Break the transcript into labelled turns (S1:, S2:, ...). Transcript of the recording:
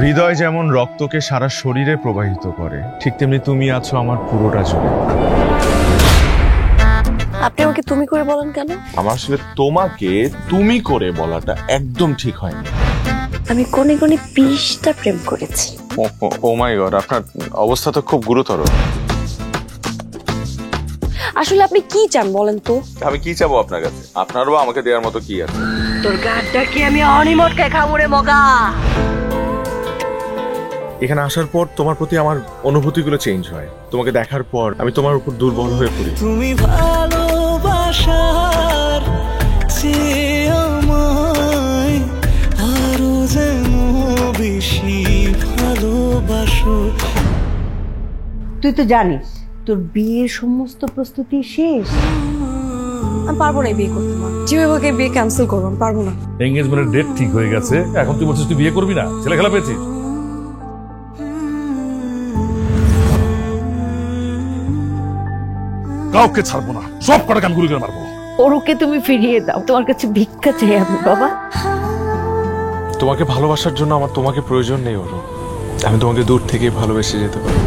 S1: হৃদয় যেমন রক্তকে সারা শরীরে প্রবাহিত করে, ঠিক তেমনি তুমি আছো আমার পুরোটা জুড়ে।
S2: আপনি আমাকে তুমি করে বলেন কেন?
S3: আমার আসলে তোমাকে তুমি করে বলাটা একদম ঠিক হয়নি।
S2: আমি কোনে কোনে 20টা প্রেম করেছি।
S3: ও মাই গড, আপনার অবস্থা তো খুব গুরুতর।
S2: আসলে আপনি কি চান বলেন তো?
S3: আমি কি চাবো আপনার কাছে? আপনারও আমাকে দেওয়ার মতো কি আছে?
S2: তোর গাড়টা কি আমি অনিমটকে খাবো রে মগা?
S3: এখানে আসার পর তোমার প্রতি আমার অনুভূতিগুলো চেঞ্জ হয়। তোমাকে দেখার পর আমি তোমার উপর দুর্বল হয়ে পড়ি।
S4: তুমি ভালোবাসার চেয়ে আমায় আরো যেন বেশি ভালোবাসো।
S5: তুই তো জানিস তোর বিয়ের সমস্ত প্রস্তুতি শেষ।
S2: আমি পারবো না এই বিয়ে করতে, মা। যেভাবে বিয়ে ক্যান্সেল করবো, আমি পারবো না।
S6: এঙ্গেজমেন্টের ডেট ঠিক হয়ে গেছে, এখন তুই বলছিস তুই বিয়ে করবি না? ছেলে খেলা পেয়েছিস? কাউকে ছাড়বো না, সব কটাকে আমি গুলি করে মারবো।
S5: ওরকে তুমি ফিরিয়ে দাও, তোমার কাছে ভিক্ষা চাই আমি বাবা।
S3: তোমাকে ভালোবাসার জন্য আমার তোমাকে প্রয়োজন নেই ওরও। আমি তোমাকে দূর থেকেই ভালোবেসে যেতে পারি।